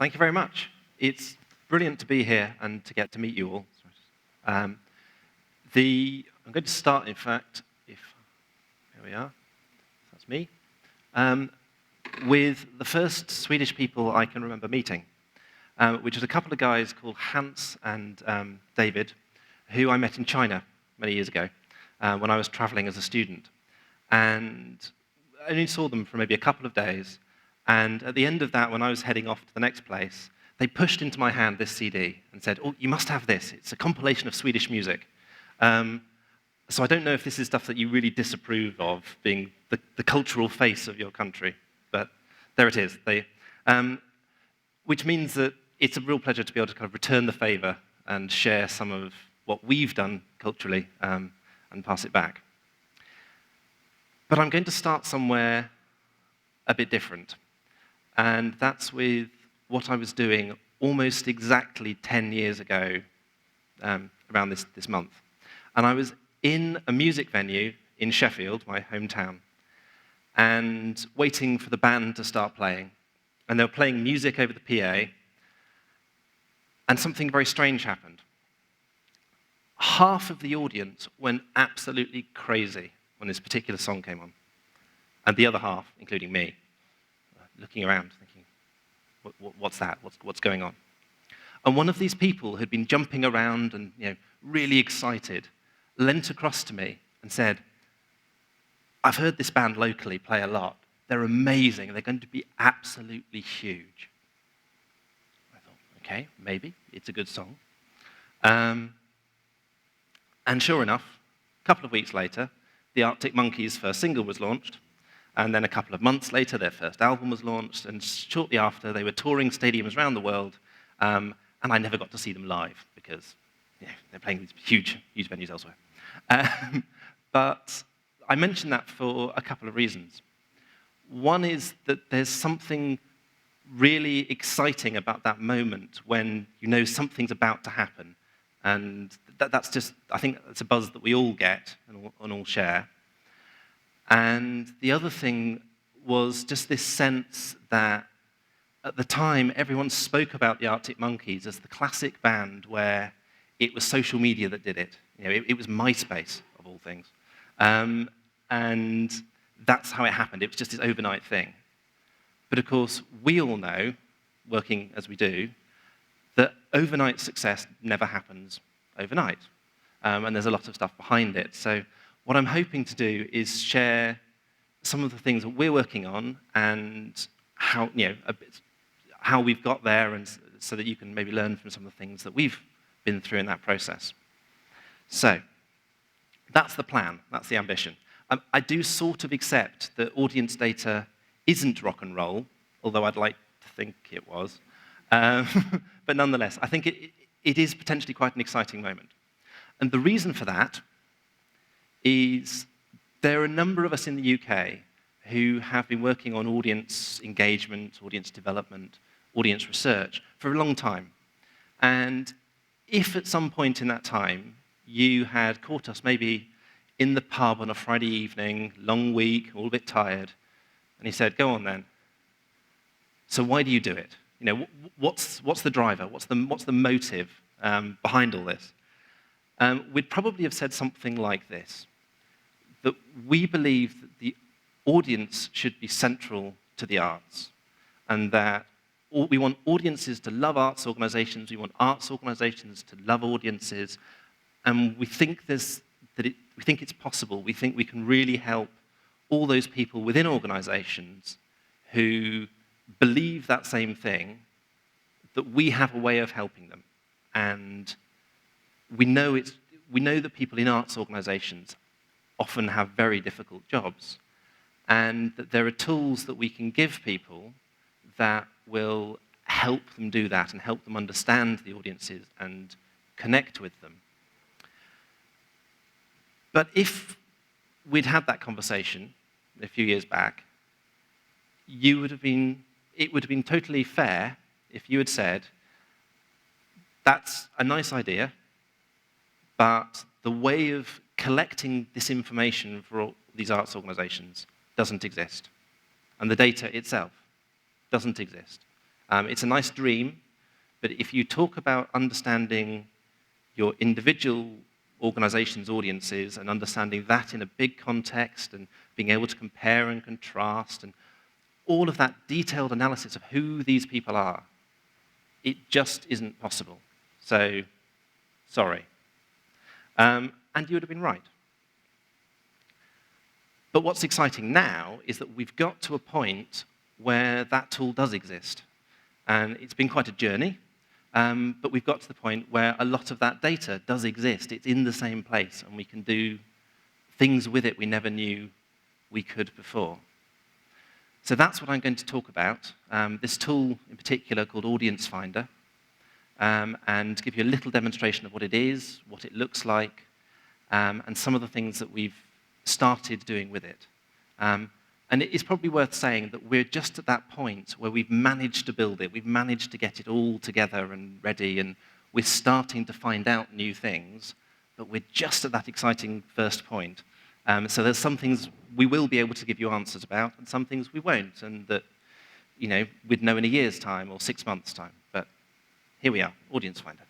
Thank you very much. It's brilliant to be here and to get to meet you all. I'm going to start, in fact, here we are, that's me, with the first Swedish people I can remember meeting, which is a couple of guys called Hans and David, who I met in China many years ago when I was traveling as a student. And I only saw them for maybe a couple of days. And at the end of that, when I was heading off to the next place, they pushed into my hand this CD and said, "Oh, you must have this. It's a compilation of Swedish music." So I don't know if this is stuff that you really disapprove of, being the cultural face of your country, but there it is. Which means that it's a real pleasure to be able to kind of return the favor and share some of what we've done culturally and pass it back. But I'm going to start somewhere a bit different. And that's with what I was doing almost exactly 10 years ago, around this month. And I was in a music venue in Sheffield, my hometown, and waiting for the band to start playing. And they were playing music over the PA, and something very strange happened. Half of the audience went absolutely crazy when this particular song came on. And the other half, including me, looking around, thinking, what's that? What's going on? And one of these people who'd been jumping around and really excited, leant across to me and said, "I've heard this band locally play a lot. They're amazing. They're going to be absolutely huge." I thought, okay, maybe. It's a good song. And sure enough, a couple of weeks later, the Arctic Monkeys' first single was launched. And then a couple of months later, their first album was launched, and shortly after, they were touring stadiums around the world, and I never got to see them live, because they're playing these huge venues elsewhere. But I mention that for a couple of reasons. One is that there's something really exciting about that moment when you know something's about to happen, and that's just, I think that's a buzz that we all get and all share. And the other thing was just this sense that at the time, everyone spoke about the Arctic Monkeys as the classic band where it was social media that did it. It was MySpace, of all things. And that's how it happened. It was just this overnight thing. But of course, we all know, working as we do, that overnight success never happens overnight. And there's a lot of stuff behind it. So what I'm hoping to do is share some of the things that we're working on and how we've got there, and so that you can maybe learn from some of the things that we've been through in that process. So that's the plan, that's the ambition. I do sort of accept that audience data isn't rock and roll, although I'd like to think it was. But nonetheless, I think it is potentially quite an exciting moment. And the reason for that is there are a number of us in the UK who have been working on audience engagement, audience development, audience research for a long time. And if at some point in that time you had caught us maybe in the pub on a Friday evening, long week, all a bit tired, and he said, "Go on then. So why do you do it? What's the driver? What's the motive behind all this?" We'd probably have said something like this: that we believe that the audience should be central to the arts, and that we want audiences to love arts organizations, we want arts organizations to love audiences, and we think it's possible. We think we can really help all those people within organizations who believe that same thing, that we have a way of helping them. And we know that people in arts organizations often have very difficult jobs, and that there are tools that we can give people that will help them do that and help them understand the audiences and connect with them. But if we'd had that conversation a few years back, it would have been totally fair if you had said, "That's a nice idea, but the way of collecting this information for all these arts organizations doesn't exist. And the data itself doesn't exist. It's a nice dream, but if you talk about understanding your individual organization's audiences and understanding that in a big context and being able to compare and contrast and all of that detailed analysis of who these people are, it just isn't possible. So, sorry. And you would have been right. But what's exciting now is that we've got to a point where that tool does exist. And it's been quite a journey, but we've got to the point where a lot of that data does exist. It's in the same place, and we can do things with it we never knew we could before. So that's what I'm going to talk about, this tool in particular called Audience Finder, and give you a little demonstration of what it is, what it looks like, and some of the things that we've started doing with it. And it is probably worth saying that we're just at that point where we've managed to build it, we've managed to get it all together and ready, and we're starting to find out new things, but we're just at that exciting first point. So there's some things we will be able to give you answers about, and some things we won't, and that, you know, we'd know in a year's time or 6 months' time. But here we are, Audience Finder.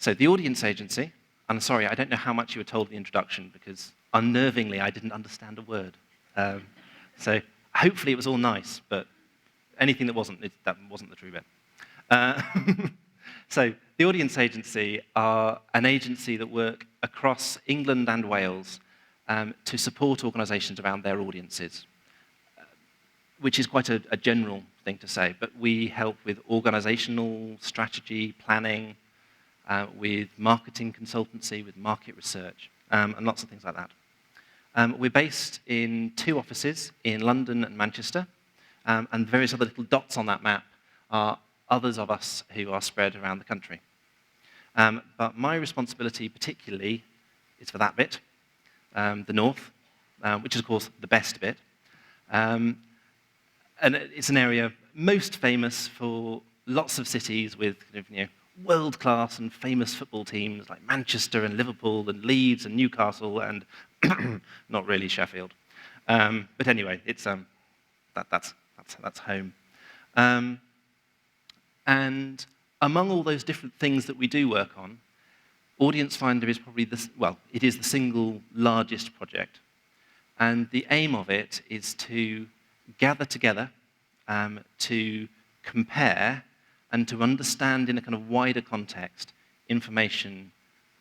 So the audience agency, I'm sorry, I don't know how much you were told in the introduction, because unnervingly I didn't understand a word. So hopefully it was all nice, but anything that wasn't the true bit. So the audience agency are an agency that work across England and Wales to support organisations around their audiences, which is quite a general thing to say, but we help with organisational strategy, planning, with marketing consultancy, with market research, and lots of things like that. We're based in 2 offices, in London and Manchester, and various other little dots on that map are others of us who are spread around the country. But my responsibility particularly is for that bit, the north, which is, of course, the best bit. And it's an area most famous for lots of cities with world-class and famous football teams like Manchester and Liverpool and Leeds and Newcastle and not really Sheffield. But anyway, it's that's home. And among all those different things that we do work on, Audience Finder is probably it is the single largest project. And the aim of it is to gather together, to compare and to understand in a kind of wider context information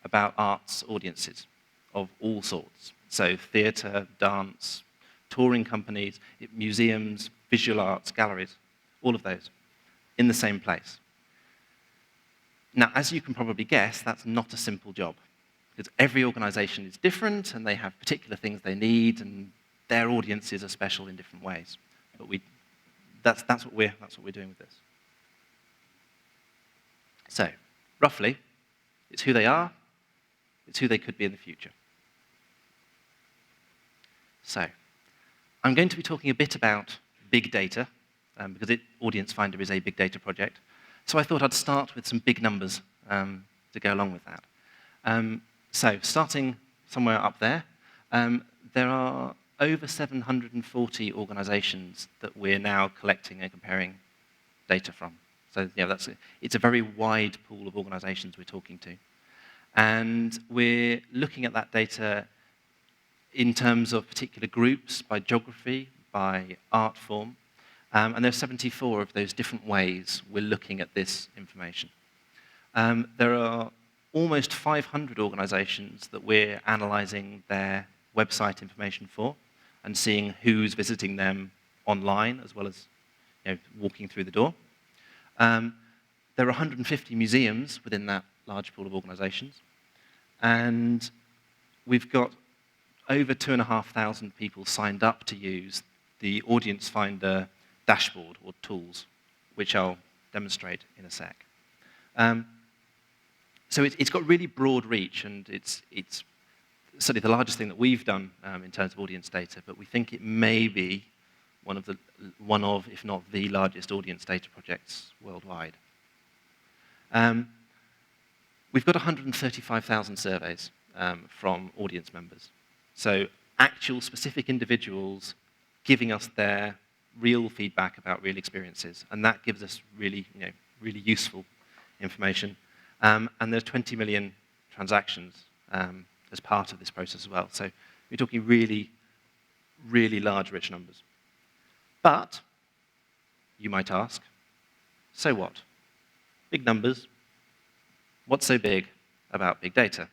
about arts audiences of all sorts. So theatre, dance, touring companies, museums, visual arts, galleries, all of those in the same place. Now, as you can probably guess, that's not a simple job, because every organisation is different and they have particular things they need and their audiences are special in different ways. But that's what we're doing with this. So, roughly, it's who they are, it's who they could be in the future. So, I'm going to be talking a bit about big data, because Audience Finder is a big data project. So I thought I'd start with some big numbers to go along with that. So, starting somewhere up there, there are over 740 organisations that we're now collecting and comparing data from. So it's a very wide pool of organisations we're talking to. And we're looking at that data in terms of particular groups, by geography, by art form. And there are 74 of those different ways we're looking at this information. There are almost 500 organisations that we're analysing their website information for and seeing who's visiting them online as well as walking through the door. There are 150 museums within that large pool of organisations, and we've got over 2,500 people signed up to use the Audience Finder dashboard or tools, which I'll demonstrate in a sec. So it's got really broad reach, and it's certainly the largest thing that we've done in terms of audience data, but we think it may be one of, if not the largest audience data projects worldwide. We've got 135,000 surveys from audience members. So actual specific individuals giving us their real feedback about real experiences. And that gives us really, really useful information. And there's 20 million transactions as part of this process as well. So we're talking really, really large, rich numbers. But, you might ask, so what? Big numbers. What's so big about big data?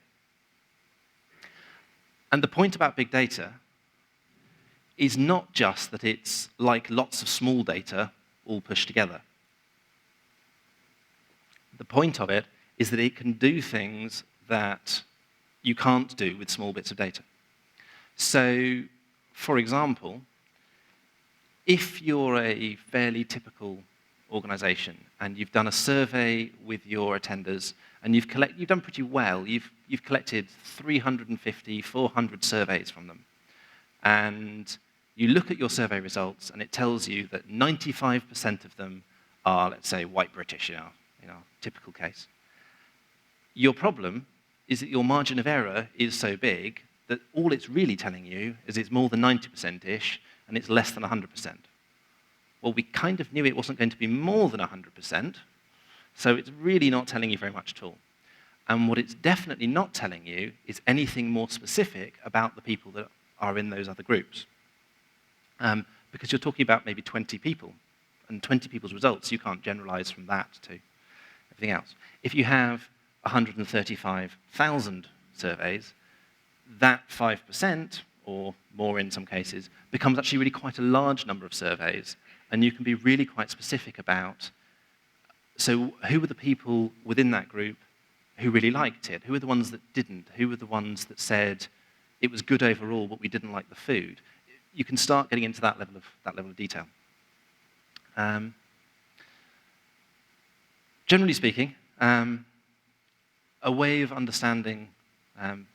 And the point about big data is not just that it's like lots of small data all pushed together. The point of it is that it can do things that you can't do with small bits of data. So, for example, if you're a fairly typical organization and you've done a survey with your attenders and you've done pretty well, you've collected 350, 400 surveys from them, and you look at your survey results and it tells you that 95% of them are, let's say, white British in our typical case. Your problem is that your margin of error is so big that all it's really telling you is it's more than 90%-ish and it's less than 100%. Well, we kind of knew it wasn't going to be more than 100%, so it's really not telling you very much at all. And what it's definitely not telling you is anything more specific about the people that are in those other groups. Because you're talking about maybe 20 people, and 20 people's results, you can't generalize from that to everything else. If you have 135,000 surveys, that 5%, or more in some cases, becomes actually really quite a large number of surveys, and you can be really quite specific about, so who were the people within that group who really liked it? Who were the ones that didn't? Who were the ones that said it was good overall, but we didn't like the food? You can start getting into that level of detail. Generally speaking, a way of understanding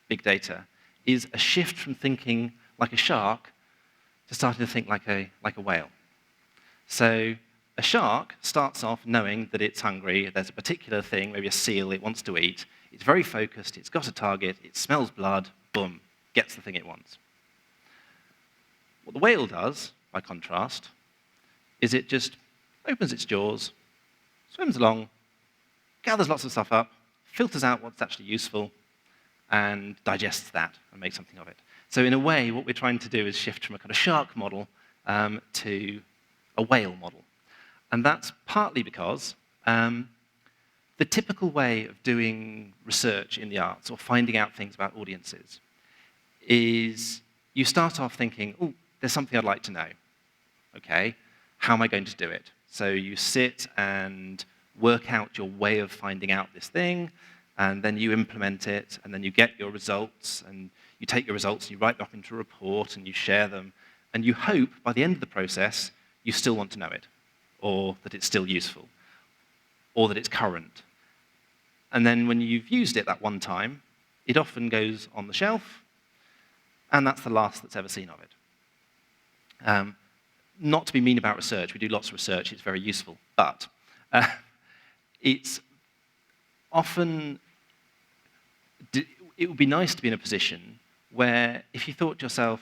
big data is a shift from thinking like a shark to starting to think like a whale. So a shark starts off knowing that it's hungry, there's a particular thing, maybe a seal it wants to eat, it's very focused, it's got a target, it smells blood, boom, gets the thing it wants. What the whale does, by contrast, is it just opens its jaws, swims along, gathers lots of stuff up, filters out what's actually useful, and digests that and makes something of it. So in a way, what we're trying to do is shift from a kind of shark model to a whale model. And that's partly because the typical way of doing research in the arts or finding out things about audiences is you start off thinking, oh, there's something I'd like to know. Okay, how am I going to do it? So you sit and work out your way of finding out this thing, and then you implement it, and then you get your results, and you take your results, and you write them up into a report, and you share them, and you hope by the end of the process you still want to know it, or that it's still useful, or that it's current. And then when you've used it that one time, it often goes on the shelf, and that's the last that's ever seen of it. Not to be mean about research, we do lots of research, it's very useful, but it's often, it would be nice to be in a position where if you thought to yourself,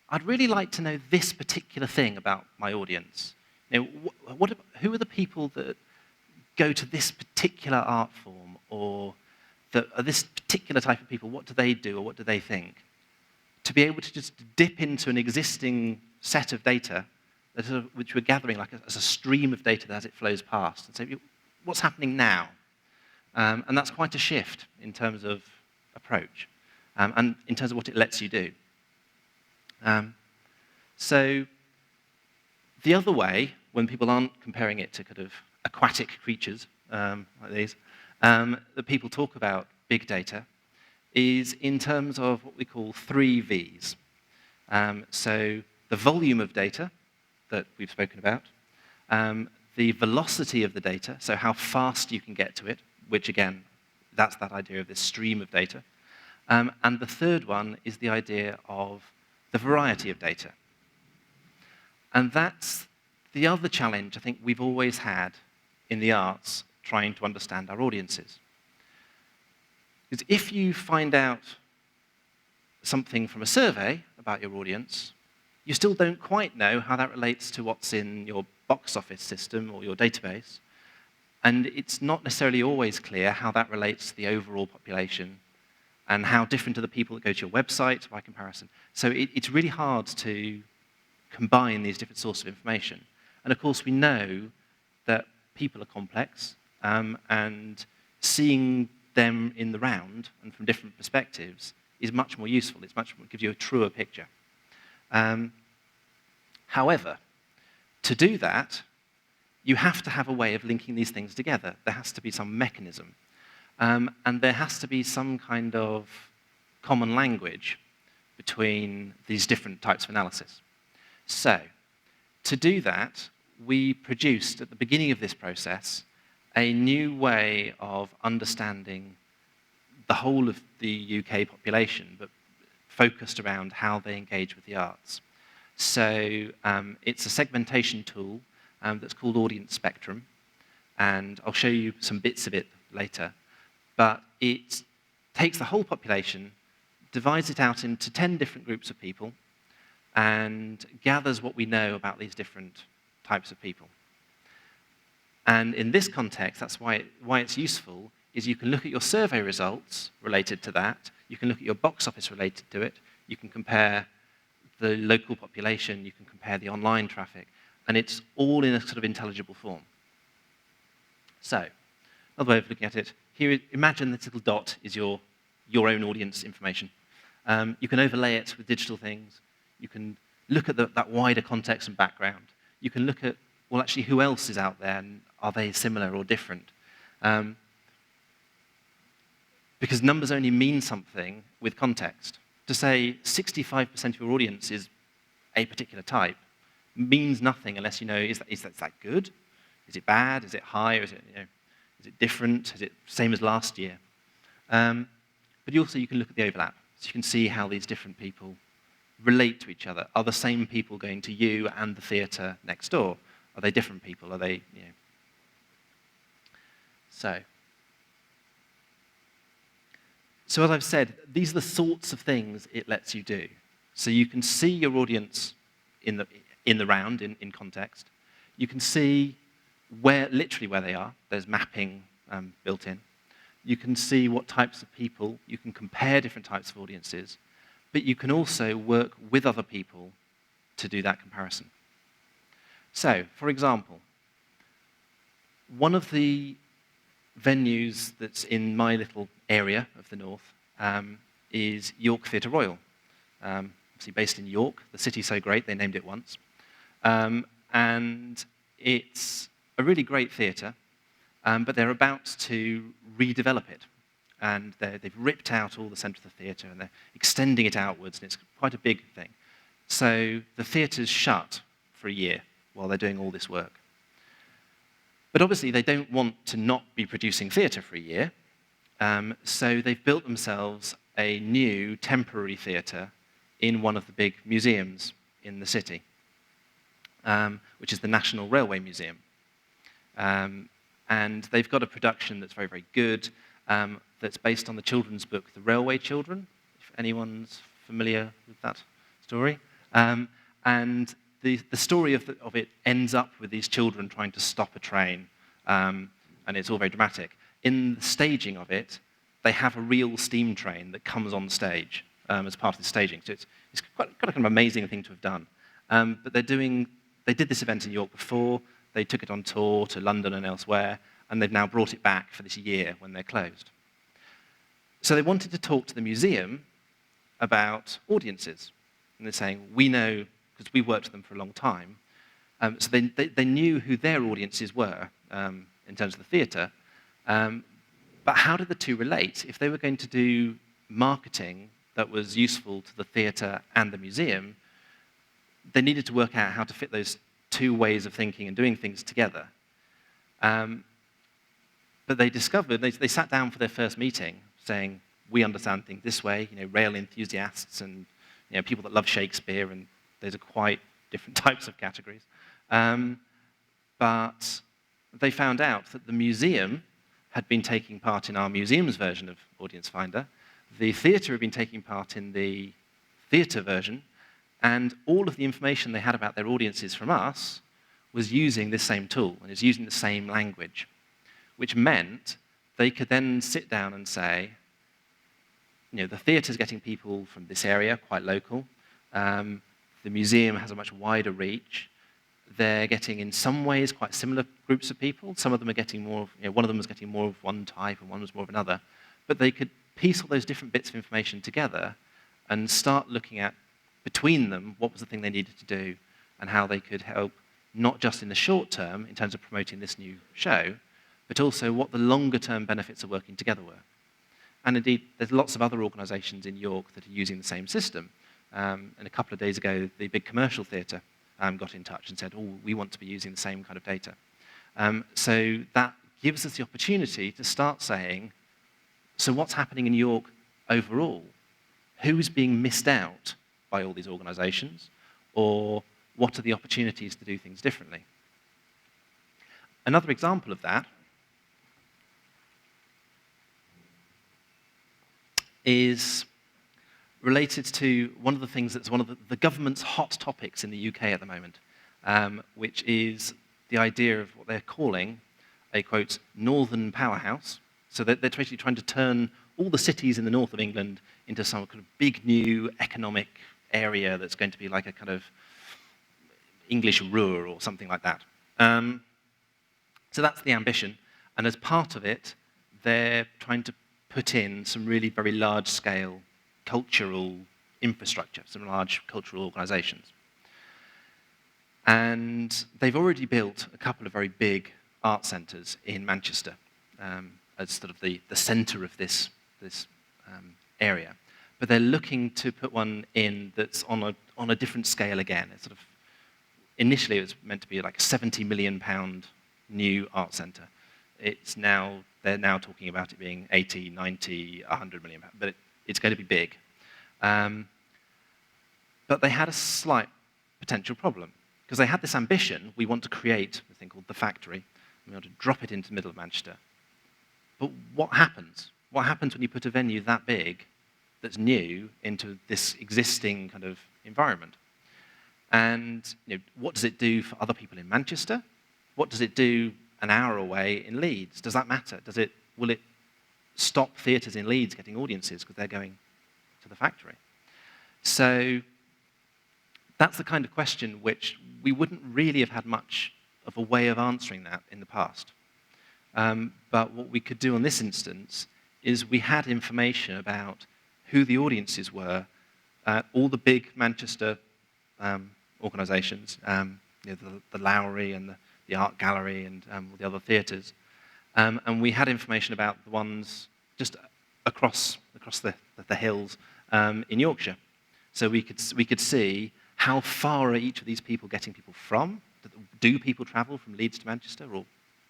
I'd really like to know this particular thing about my audience. Who are the people that go to this particular art form, or that are this particular type of people? What do they do, or what do they think? To be able to just dip into an existing set of data which we're gathering like as a stream of data as it flows past, and say, what's happening now? And that's quite a shift in terms of approach, and in terms of what it lets you do. So the other way, when people aren't comparing it to kind of aquatic creatures like these, that people talk about big data, is in terms of what we call 3 V's. So the volume of data that we've spoken about, the velocity of the data, so how fast you can get to it, which again, that's that idea of this stream of data. And the third one is the idea of the variety of data. And that's the other challenge I think we've always had in the arts trying to understand our audiences. Because if you find out something from a survey about your audience, you still don't quite know how that relates to what's in your box office system or your database. And it's not necessarily always clear how that relates to the overall population and how different are the people that go to your website by comparison. So it's really hard to combine these different sources of information. And of course, we know that people are complex, and seeing them in the round and from different perspectives is much more useful. It gives you a truer picture. However, to do that, you have to have a way of linking these things together. There has to be some mechanism. And there has to be some kind of common language between these different types of analysis. So, to do that, we produced, at the beginning of this process, a new way of understanding the whole of the UK population, but focused around how they engage with the arts. So it's a segmentation tool that's called Audience Spectrum, and I'll show you some bits of it later. But it takes the whole population, divides it out into 10 different groups of people, and gathers what we know about these different types of people. And in this context, that's why it's useful, is you can look at your survey results related to that, you can look at your box office related to it, you can compare the local population, you can compare the online traffic, and it's all in a sort of intelligible form. So, another way of looking at it, here, imagine this little dot is your own audience information. You can overlay it with digital things. You can look at that wider context and background. You can look at, well, actually, who else is out there, and are they similar or different? Because numbers only mean something with context. To say 65% of your audience is a particular type means nothing unless you know, is that good? Is it bad? Is it high? Is it different? Is it same as last year? But also you can look at the overlap. So you can see how these different people relate to each other. Are the same people going to you and the theatre next door? Are they different people? Are they, So as I've said, these are the sorts of things it lets you do. So you can see your audience in the round, in context. You can see literally where they are. There's mapping built in. You can see what types of people. You can compare different types of audiences. But you can also work with other people to do that comparison. So, for example, one of the venues that's in my little area of the north is York Theatre Royal. Obviously based in York. The city's so great, they named it once. And it's a really great theatre, but they're about to redevelop it. And they've ripped out all the centre of the theatre, and they're extending it outwards, and it's quite a big thing. So the theatre's shut for a year while they're doing all this work. But obviously, they don't want to not be producing theatre for a year, so they've built themselves a new temporary theatre in one of the big museums in the city, which is the National Railway Museum. And they've got a production that's very, very good, that's based on the children's book, The Railway Children, if anyone's familiar with that story. And the story of it ends up with these children trying to stop a train, and it's all very dramatic. In the staging of it, they have a real steam train that comes on stage as part of the staging. So it's quite a kind of amazing thing to have done. But they did this event in York before, they took it on tour to London and elsewhere, and they've now brought it back for this year when they're closed. So they wanted to talk to the museum about audiences. And they're saying, we know, because we've worked with them for a long time, so they knew who their audiences were in terms of the theatre, but how did the two relate? If they were going to do marketing that was useful to the theatre and the museum, they needed to work out how to fit those two ways of thinking and doing things together. But they discovered, they sat down for their first meeting saying, we understand things this way, rail enthusiasts and people that love Shakespeare, and those are quite different types of categories. But they found out that the museum had been taking part in our museum's version of Audience Finder. The theatre had been taking part in the theatre version, And all of the information they had about their audiences from us was using this same tool, and is using the same language, which meant they could then sit down and say, the theatre's getting people from this area, quite local. The museum has a much wider reach. They're getting, in some ways, quite similar groups of people. Some of them are getting more, one of them was getting more of one type and one was more of another. But they could piece all those different bits of information together and start looking at, between them, what was the thing they needed to do and how they could help, not just in the short term, in terms of promoting this new show, but also what the longer-term benefits of working together were. And indeed, there's lots of other organisations in York that are using the same system. And a couple of days ago, the big commercial theatre got in touch and said, we want to be using the same kind of data. So that gives us the opportunity to start saying, so what's happening in York overall? Who's being missed out by all these organisations? Or what are the opportunities to do things differently? Another example of that is related to one of the things that's one of the government's hot topics in the UK at the moment, which is the idea of what they're calling a, quote, northern powerhouse. So they're basically trying to turn all the cities in the north of England into some kind of big new economic area that's going to be like a kind of English Ruhr or something like that. So that's the ambition. And as part of it, they're trying to put in some really very large-scale cultural infrastructure, some large cultural organisations. And they've already built a couple of very big art centres in Manchester as sort of the centre of this area. But they're looking to put one in that's on a different scale again. It's sort of, initially it was meant to be like a £70 million new art centre. They're now talking about it being 80, 90, 100 million pounds, but it's going to be big. But they had a slight potential problem, because they had this ambition: we want to create a thing called the factory, and we want to drop it into the middle of Manchester. But what happens? What happens when you put a venue that big, that's new, into this existing kind of environment? And what does it do for other people in Manchester? What does it do an hour away in Leeds? Does that matter? Will it stop theatres in Leeds getting audiences because they're going to the factory? So that's the kind of question which we wouldn't really have had much of a way of answering that in the past. But what we could do on this instance is we had information about who the audiences were at all the big Manchester organisations, the Lowry and the Art Gallery and all the other theatres. And we had information about the ones just across the hills in Yorkshire. So we could see how far are each of these people getting people from. Do people travel from Leeds to Manchester or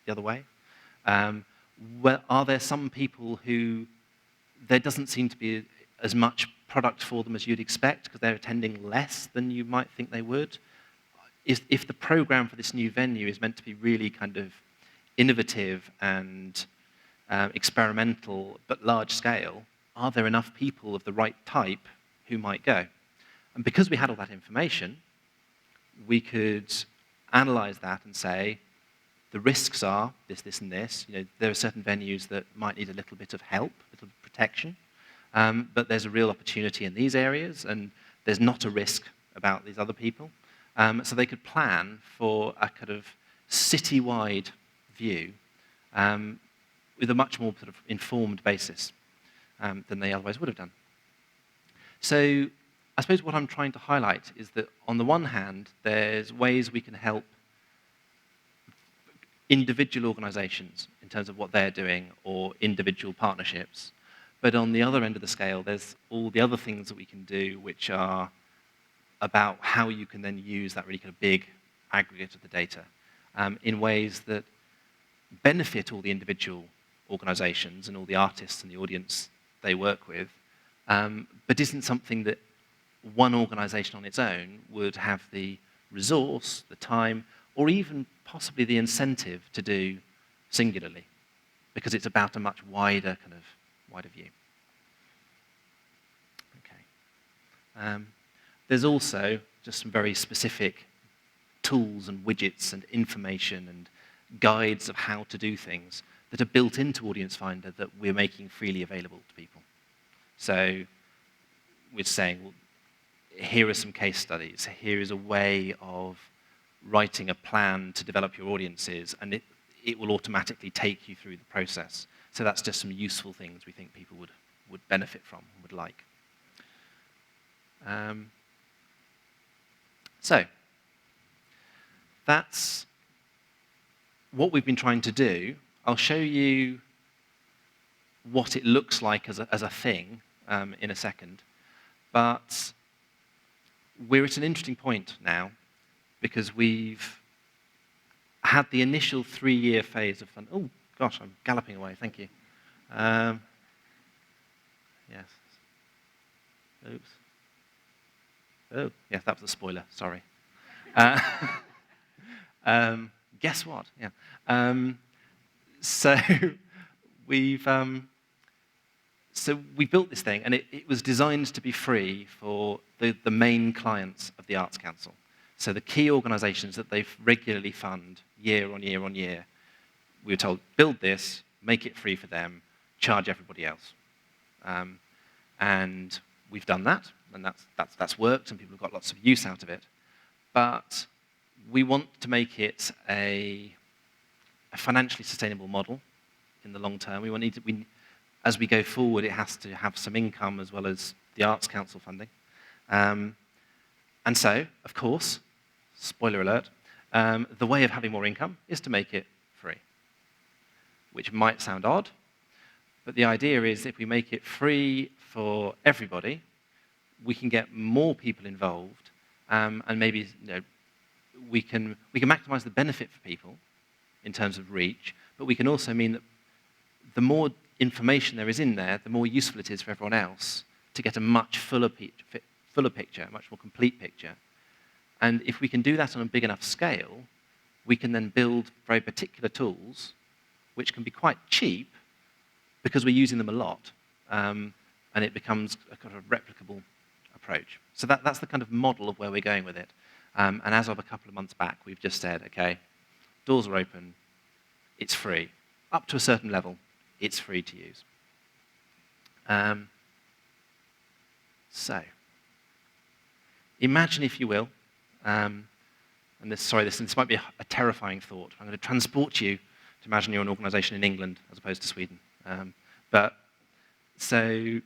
the other way? Are there some people who there doesn't seem to be as much product for them as you'd expect because they're attending less than you might think they would? If the program for this new venue is meant to be really kind of innovative and experimental but large scale, are there enough people of the right type who might go? And because we had all that information, we could analyze that and say, the risks are this, this, and this. There are certain venues that might need a little bit of help, a little protection, but there's a real opportunity in these areas, and there's not a risk about these other people. So they could plan for a kind of citywide view with a much more sort of informed basis than they otherwise would have done. So I suppose what I'm trying to highlight is that on the one hand, there's ways we can help individual organisations in terms of what they're doing or individual partnerships. But on the other end of the scale, there's all the other things that we can do which are about how you can then use that really kind of big aggregate of the data in ways that benefit all the individual organisations and all the artists and the audience they work with, but isn't something that one organisation on its own would have the resource, the time, or even possibly the incentive to do singularly, because it's about a much wider view. Okay. There's also just some very specific tools and widgets and information and guides of how to do things that are built into Audience Finder that we're making freely available to people. So we're saying, well, here are some case studies. Here is a way of writing a plan to develop your audiences, and it will automatically take you through the process. So that's just some useful things we think people would benefit from and would like. So that's what we've been trying to do. I'll show you what it looks like as a thing in a second. But we're at an interesting point now because we've had the initial 3-year phase of fun. Oh, gosh, I'm galloping away. Thank you. Yes. Oops. Oh, yeah, that was a spoiler. Sorry. Guess what? Yeah. So we built this thing, and it was designed to be free for the main clients of the Arts Council. So the key organisations that they regularly fund year on year on year, we were told, build this, make it free for them, charge everybody else. And we've done that, and that's worked, and people have got lots of use out of it. But we want to make it a financially sustainable model in the long term. As we go forward, it has to have some income as well as the Arts Council funding. And so, of course, spoiler alert, the way of having more income is to make it free, which might sound odd, but the idea is if we make it free for everybody, we can get more people involved, and maybe we can maximize the benefit for people in terms of reach, but we can also mean that the more information there is in there, the more useful it is for everyone else to get a much fuller picture, a much more complete picture. And if we can do that on a big enough scale, we can then build very particular tools which can be quite cheap because we're using them a lot, and it becomes a kind of replicable approach. So that's the kind of model of where we're going with it. And as of a couple of months back, we've just said, okay, doors are open, it's free. Up to a certain level, it's free to use. So, imagine, if you will, and this might be a terrifying thought. I'm going to transport you to imagine you're an organisation in England as opposed to Sweden. So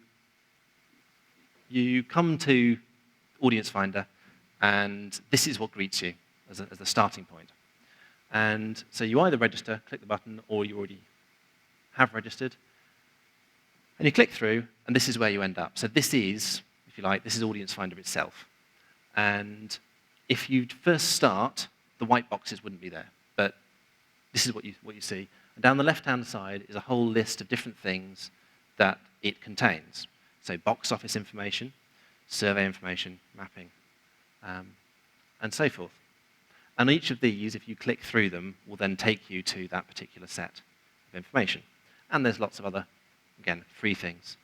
you come to Audience Finder, and this is what greets you as a starting point. And so you either register, click the button, or you already have registered. And you click through, and this is where you end up. So this is, if you like, this is Audience Finder itself. And if you first start, the white boxes wouldn't be there. But this is what you see. And down the left-hand side is a whole list of different things that it contains. So box office information, survey information, mapping, and so forth. And each of these, if you click through them, will then take you to that particular set of information. And there's lots of other, again, free things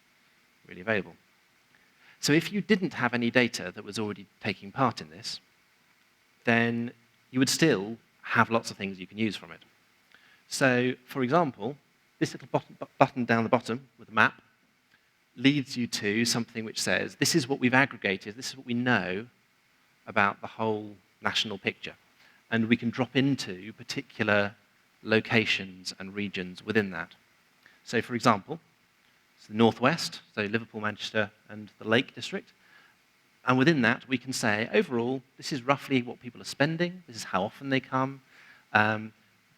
really available. So if you didn't have any data that was already taking part in this, then you would still have lots of things you can use from it. So, for example, this little button down the bottom with a map leads you to something which says, this is what we've aggregated, this is what we know about the whole national picture. And we can drop into particular locations and regions within that. So, for example, it's the Northwest, so Liverpool, Manchester, and the Lake District. And within that, we can say, overall, this is roughly what people are spending, this is how often they come,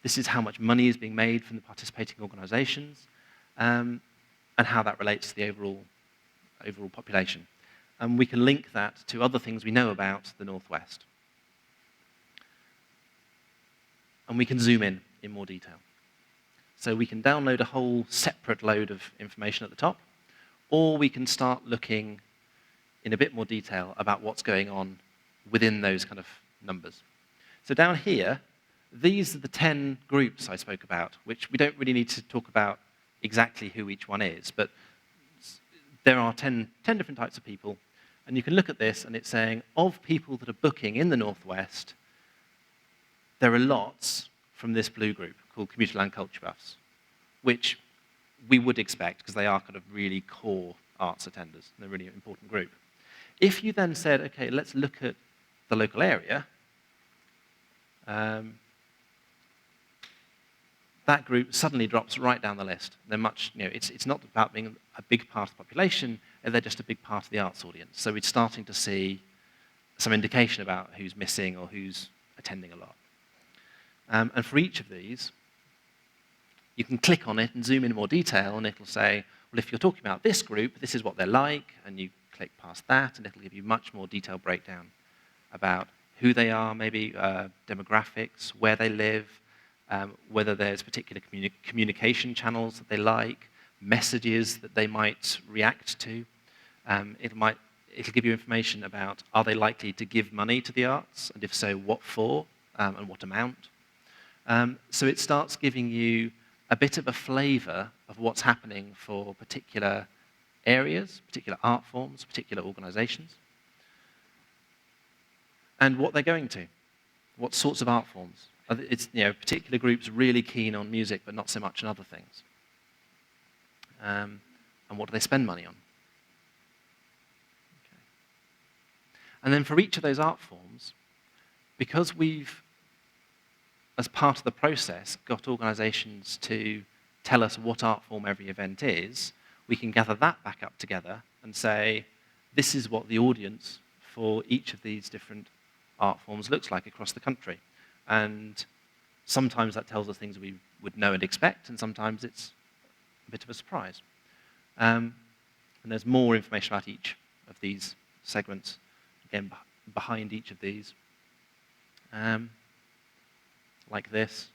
this is how much money is being made from the participating organizations, and how that relates to the overall population. And we can link that to other things we know about the Northwest. And we can zoom in more detail. So we can download a whole separate load of information at the top, or we can start looking in a bit more detail about what's going on within those kind of numbers. So down here, these are the 10 groups I spoke about, which we don't really need to talk about exactly who each one is, but there are 10 different types of people, And you can look at this, and it's saying, of people that are booking in the Northwest, there are lots from this blue group called Commuter Land Culture Buffs, which we would expect, because they are kind of really core arts attenders. They're a really important group. If you then said, okay, let's look at the local area, that group suddenly drops right down the list. They're much, it's not about being a big part of the population, they're just a big part of the arts audience. So we're starting to see some indication about who's missing or who's attending a lot. And for each of these, you can click on it and zoom in more detail, and it'll say, well, if you're talking about this group, this is what they're like, and you click past that, and it'll give you much more detailed breakdown about who they are, maybe demographics, where they live, whether there's particular communication channels that they like, messages that they might react to. It'll give you information about, are they likely to give money to the arts, and if so, what for, and what amount. So it starts giving you a bit of a flavor of what's happening for particular areas, particular art forms, particular organizations, and what they're going to, what sorts of art forms. It's, particular groups really keen on music, but not so much on other things. And what do they spend money on? Okay. And then for each of those art forms, because we've, as part of the process, got organizations to tell us what art form every event is, we can gather that back up together and say, this is what the audience for each of these different art forms looks like across the country. And sometimes that tells us things we would know and expect, and sometimes it's a bit of a surprise. And there's more information about each of these segments, again, behind each of these, like this.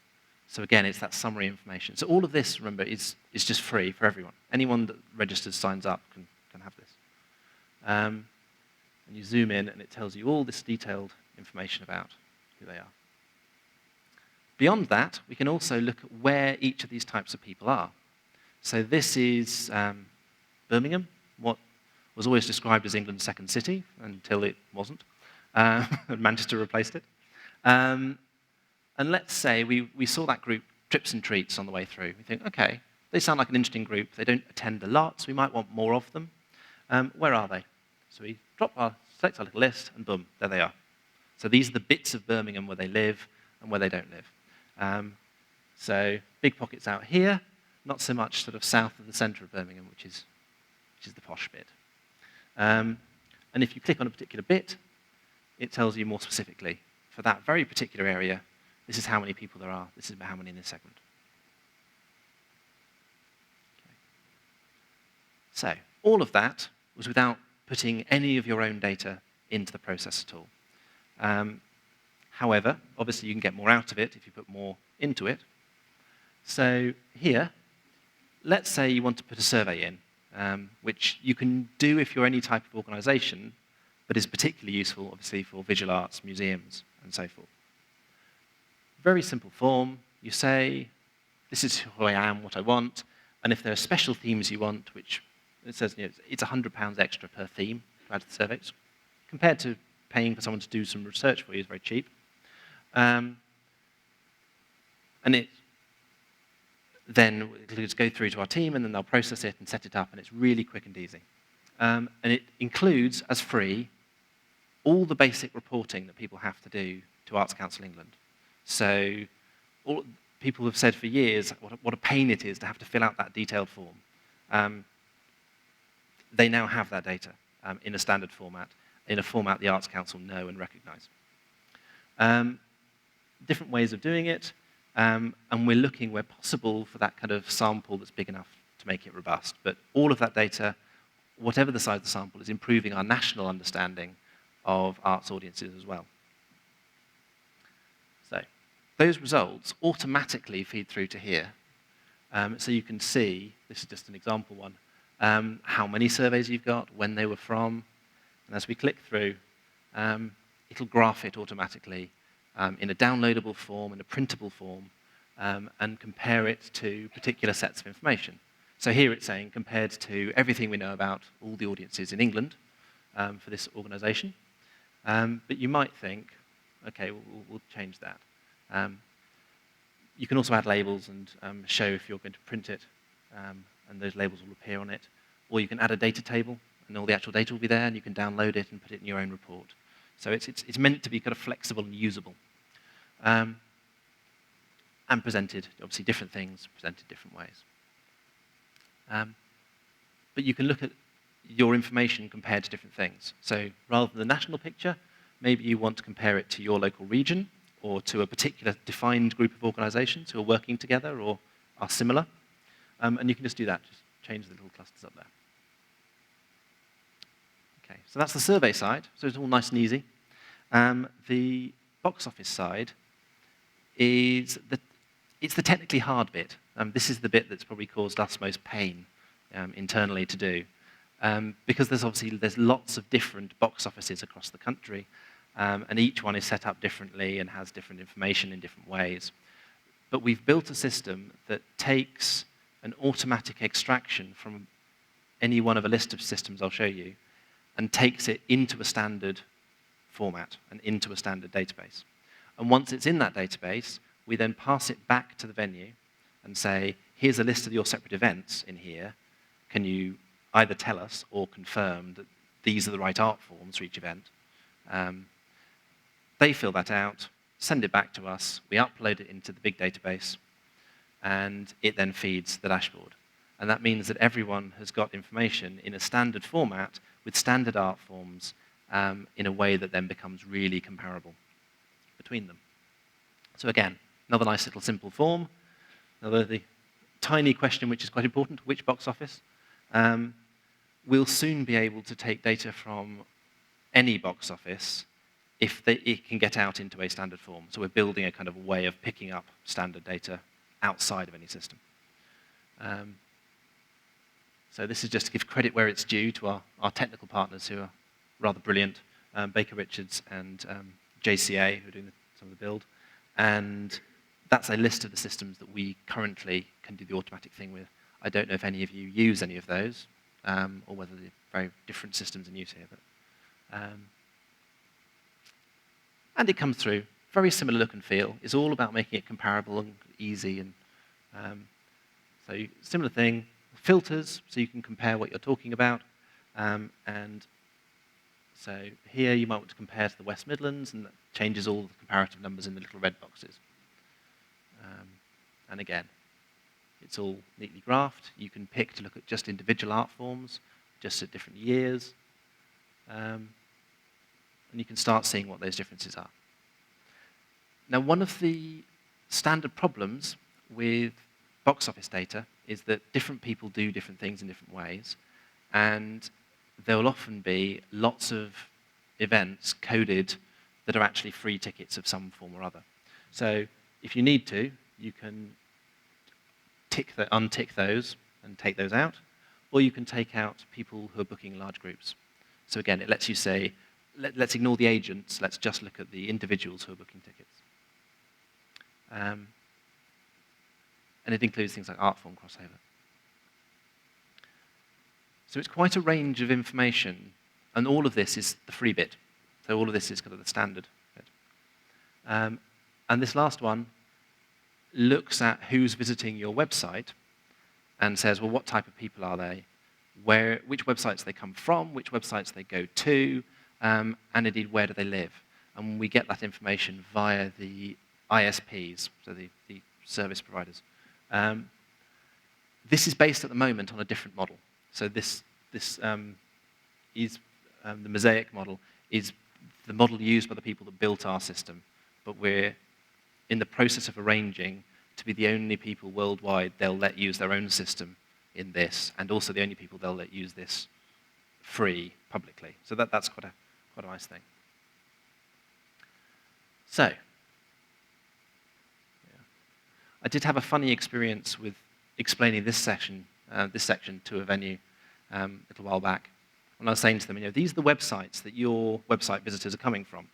So again, it's that summary information. So all of this, remember, is just free for everyone. Anyone that registers, signs up, can have this. And you zoom in, and it tells you all this detailed information about who they are. Beyond that, we can also look at where each of these types of people are. So this is Birmingham, what was always described as England's second city, until it wasn't. Manchester replaced it. And let's say we saw that group, Trips and Treats, on the way through. We think, okay, they sound like an interesting group. They don't attend a lot, so we might want more of them. Where are they? So we select our little list, and boom, there they are. So these are the bits of Birmingham where they live and where they don't live. So big pockets out here, not so much sort of south of the centre of Birmingham, which is the posh bit. And if you click on a particular bit, it tells you more specifically, for that very particular area, this is how many people there are, this is how many in this segment. Okay. So all of that was without putting any of your own data into the process at all. However, obviously you can get more out of it if you put more into it. So here, let's say you want to put a survey in, which you can do if you're any type of organization, but is particularly useful, obviously, for visual arts, museums, and so forth. Very simple form. You say, this is who I am, what I want, and if there are special themes you want, which it says it's £100 extra per theme to add to the survey, compared to paying for someone to do some research for you is very cheap. And it then it'll just go through to our team, and then they'll process it and set it up, and it's really quick and easy. And it includes, as free, all the basic reporting that people have to do to Arts Council England. So people have said for years what a pain it is to have to fill out that detailed form. They now have that data in a standard format, in a format the Arts Council know and recognise. Different ways of doing it, and we're looking where possible for that kind of sample that's big enough to make it robust. But all of that data, whatever the size of the sample, is improving our national understanding of arts audiences as well. So those results automatically feed through to here. So you can see, this is just an example one, how many surveys you've got, when they were from, and as we click through, it'll graph it automatically in a downloadable form, in a printable form, and compare it to particular sets of information. So here it's saying, compared to everything we know about all the audiences in England, for this organisation. But you might think, okay, we'll change that. You can also add labels and show if you're going to print it, and those labels will appear on it. Or you can add a data table, and all the actual data will be there, and you can download it and put it in your own report. So it's meant to be kind of flexible and usable. And presented, obviously different things, presented different ways. But you can look at your information compared to different things. So rather than the national picture, maybe you want to compare it to your local region or to a particular defined group of organizations who are working together or are similar. And you can just do that, just change the little clusters up there. Okay, so that's the survey side, so it's all nice and easy. The box office side is it's the technically hard bit. This is the bit that's probably caused us most pain internally to do. Because there's lots of different box offices across the country, and each one is set up differently and has different information in different ways. But we've built a system that takes an automatic extraction from any one of a list of systems I'll show you and takes it into a standard format and into a standard database. And once it's in that database, we then pass it back to the venue and say, here's a list of your separate events in here. Can you either tell us or confirm that these are the right art forms for each event? They fill that out, send it back to us, we upload it into the big database, and it then feeds the dashboard. And that means that everyone has got information in a standard format with standard art forms in a way that then becomes really comparable between them. So again, another nice little simple form. The tiny question which is quite important, which box office? We'll soon be able to take data from any box office if it can get out into a standard form. So we're building a kind of way of picking up standard data outside of any system. So this is just to give credit where it's due to our technical partners who are rather brilliant, Baker Richards and JCA, who are doing some of the build. And that's a list of the systems that we currently can do the automatic thing with. I don't know if any of you use any of those, or whether they're very different systems in use here. But, and it comes through, very similar look and feel. It's all about making it comparable and easy. And so similar thing, filters, so you can compare what you're talking about. And so here you might want to compare to the West Midlands, and that changes all the comparative numbers in the little red boxes. And again, it's all neatly graphed. You can pick to look at just individual art forms, just at different years. And you can start seeing what those differences are. Now, one of the standard problems with box office data is that different people do different things in different ways, and there will often be lots of events coded that are actually free tickets of some form or other. So if you need to, you can untick those and take those out, or you can take out people who are booking large groups. So again, it lets you say, let's ignore the agents, let's just look at the individuals who are booking tickets. And it includes things like art form crossover. So it's quite a range of information, and all of this is the free bit. So all of this is kind of the standard bit. And this last one looks at who's visiting your website and says, well, what type of people are they? Which websites they come from, which websites they go to, and indeed, where do they live? And we get that information via the ISPs, so the service providers. This is based at the moment on a different model. So this is the Mosaic model is the model used by the people that built our system, but we're in the process of arranging to be the only people worldwide they'll let use their own system in this, and also the only people they'll let use this free publicly. So that's quite a nice thing. So, I did have a funny experience with explaining this section to a venue a little while back. When I was saying to them, these are the websites that your website visitors are coming from.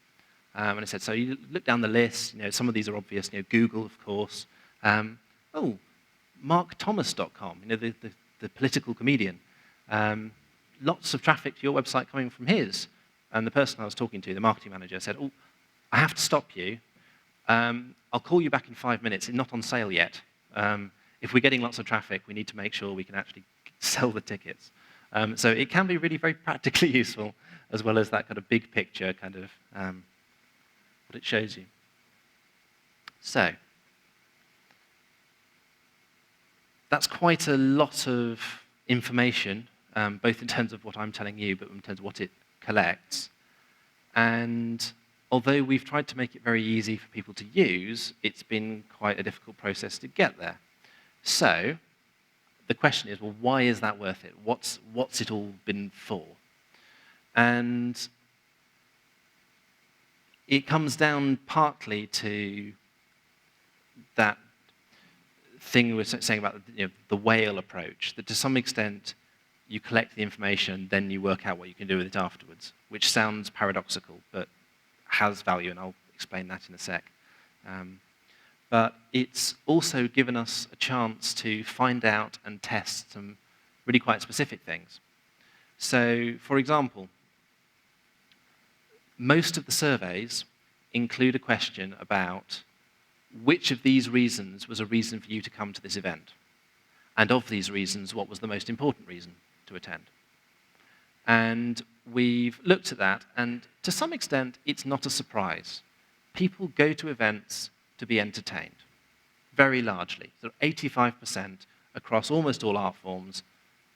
And I said, so you look down the list, some of these are obvious, Google, of course. MarkThomas.com, the political comedian. lots of traffic to your website coming from his. And the person I was talking to, the marketing manager, said, oh, I have to stop you. I'll call you back in 5 minutes. It's not on sale yet. If we're getting lots of traffic, we need to make sure we can actually sell the tickets. So it can be really very practically useful, as well as that kind of big picture kind of what it shows you. So that's quite a lot of information, both in terms of what I'm telling you, but in terms of what it collects. And although we've tried to make it very easy for people to use, it's been quite a difficult process to get there. So the question is, well, why is that worth it? What's it all been for? And it comes down partly to that thing we were saying about the whale approach, that to some extent you collect the information, then you work out what you can do with it afterwards, which sounds paradoxical, but has value, and I'll explain that in a sec. But it's also given us a chance to find out and test some really quite specific things. So, for example, most of the surveys include a question about which of these reasons was a reason for you to come to this event? And of these reasons, what was the most important reason to attend? And we've looked at that, and to some extent, it's not a surprise. People go to events to be entertained, very largely. So 85% across almost all art forms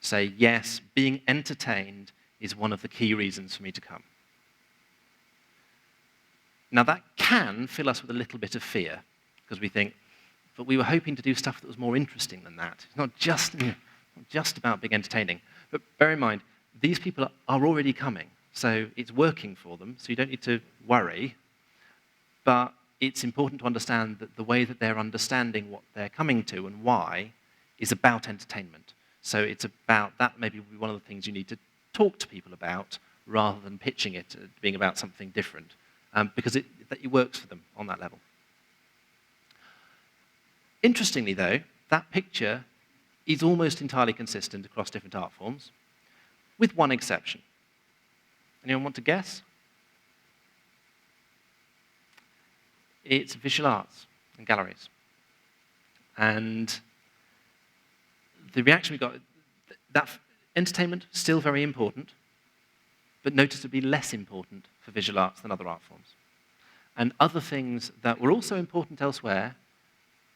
say, yes, being entertained is one of the key reasons for me to come. Now, that can fill us with a little bit of fear, because we think, but we were hoping to do stuff that was more interesting than that. It's not just about being entertaining. But bear in mind, these people are already coming, so it's working for them, so you don't need to worry. But it's important to understand that the way that they're understanding what they're coming to and why is about entertainment. So it's about that, maybe one of the things you need to talk to people about, rather than pitching it as being about something different, because it works for them on that level. Interestingly, though, that picture is almost entirely consistent across different art forms, with one exception. Anyone want to guess? It's visual arts and galleries. And the reaction we got, that entertainment, still very important, but noticeably less important for visual arts than other art forms. And other things that were also important elsewhere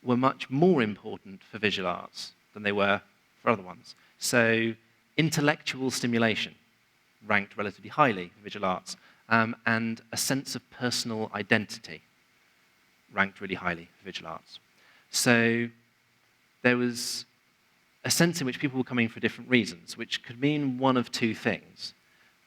were much more important for visual arts than they were for other ones. So intellectual stimulation ranked relatively highly for visual arts, and a sense of personal identity ranked really highly for visual arts. So there was a sense in which people were coming for different reasons, which could mean one of two things.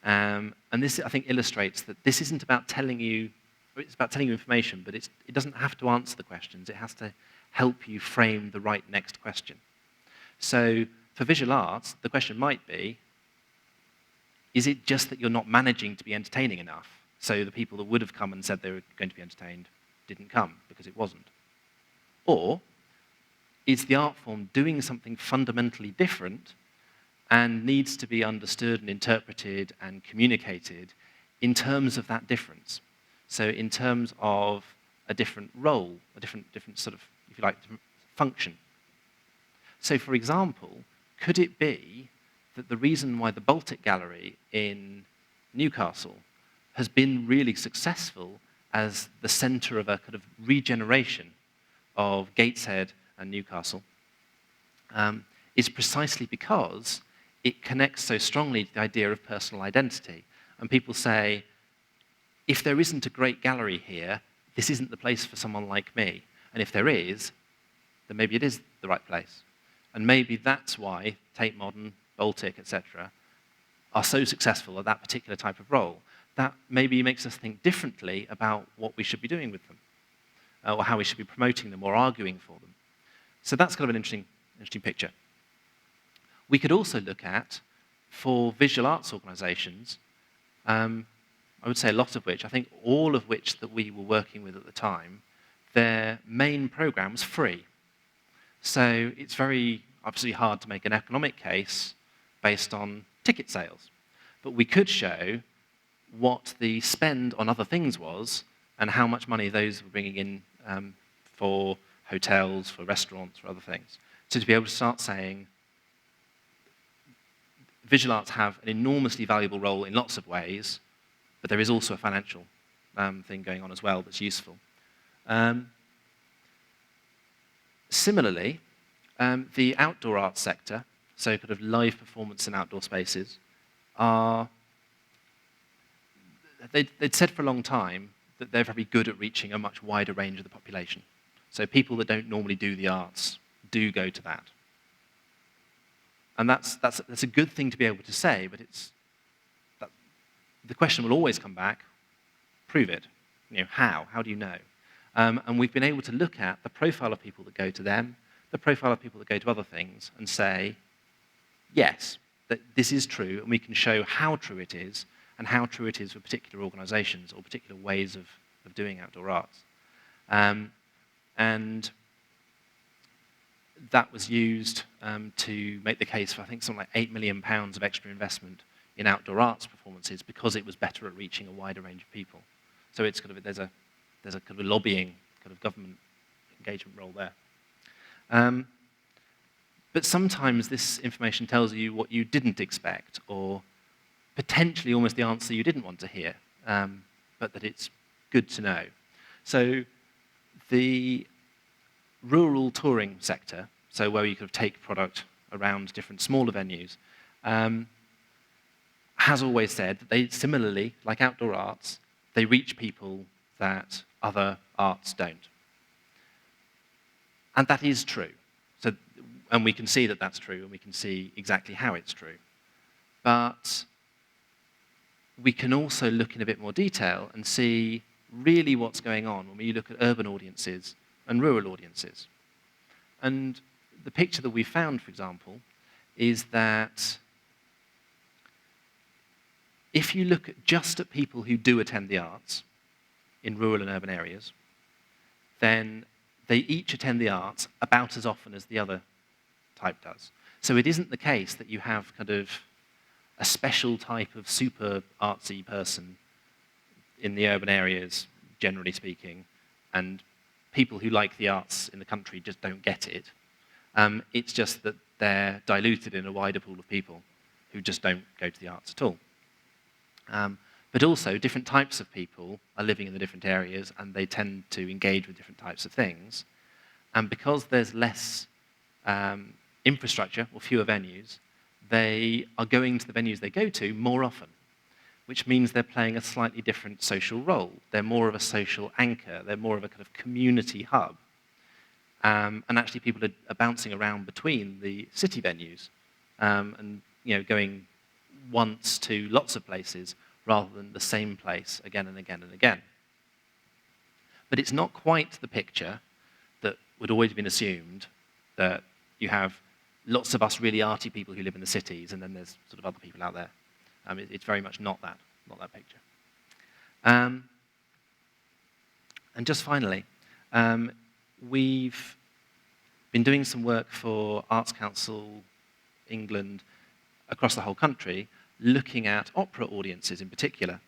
And this, I think, illustrates that this isn't about telling you, it's about telling you information, but it doesn't have to answer the questions. It has to help you frame the right next question. So for visual arts, the question might be, is it just that you're not managing to be entertaining enough? So the people that would have come and said they were going to be entertained didn't come because it wasn't. Or is the art form doing something fundamentally different and needs to be understood and interpreted and communicated in terms of that difference? So in terms of a different role, a different sort of, if you like, different function. So for example, could it be that the reason why the Baltic Gallery in Newcastle has been really successful as the center of a kind of regeneration of Gateshead and Newcastle is precisely because it connects so strongly to the idea of personal identity. And people say, if there isn't a great gallery here, this isn't the place for someone like me. And if there is, then maybe it is the right place. And maybe that's why Tate Modern, Baltic, etc., are so successful at that particular type of role. That maybe makes us think differently about what we should be doing with them, or how we should be promoting them or arguing for them. So that's kind of an interesting picture. We could also look at, for visual arts organizations, I would say a lot of which, I think all of which that we were working with at the time, their main program was free. So it's very obviously hard to make an economic case based on ticket sales. But we could show what the spend on other things was and how much money those were bringing in for hotels, for restaurants, for other things. So to be able to start saying, visual arts have an enormously valuable role in lots of ways, but there is also a financial thing going on as well that's useful. Similarly, the outdoor arts sector, so kind of live performance in outdoor spaces, they'd said for a long time that they're very good at reaching a much wider range of the population. So people that don't normally do the arts do go to that. And that's a good thing to be able to say, but the question will always come back, prove it. How? How do you know? And we've been able to look at the profile of people that go to them, the profile of people that go to other things, and say, yes, that this is true, and we can show how true it is, and how true it is for particular organizations or particular ways of doing outdoor arts. And that was used to make the case for, I think, something like £8 million of extra investment in outdoor arts performances because it was better at reaching a wider range of people. So it's kind of there's a kind of a lobbying, kind of government engagement role there. But sometimes this information tells you what you didn't expect, or potentially almost the answer you didn't want to hear, but that it's good to know. So the rural touring sector, so where you could take product around different smaller venues, has always said that they, similarly, like outdoor arts, they reach people that other arts don't. And that is true. So, and we can see that that's true, and we can see exactly how it's true. But we can also look in a bit more detail and see really what's going on when we look at urban audiences and rural audiences. And the picture that we found, for example, is that if you look just at people who do attend the arts in rural and urban areas, then they each attend the arts about as often as the other type does. So it isn't the case that you have kind of a special type of super artsy person in the urban areas, generally speaking, and people who like the arts in the country just don't get it. It's just that they're diluted in a wider pool of people who just don't go to the arts at all. But also, different types of people are living in the different areas, and they tend to engage with different types of things. And because there's less infrastructure or fewer venues, they are going to the venues they go to more often, which means they're playing a slightly different social role. They're more of a social anchor. They're more of a kind of community hub. And actually, people are bouncing around between the city venues and going once to lots of places rather than the same place again and again and again. But it's not quite the picture that would always have been assumed, that you have lots of us really arty people who live in the cities, and then there's sort of other people out there. It's very much not that picture. And just finally, we've been doing some work for Arts Council England across the whole country, looking at opera audiences in particular.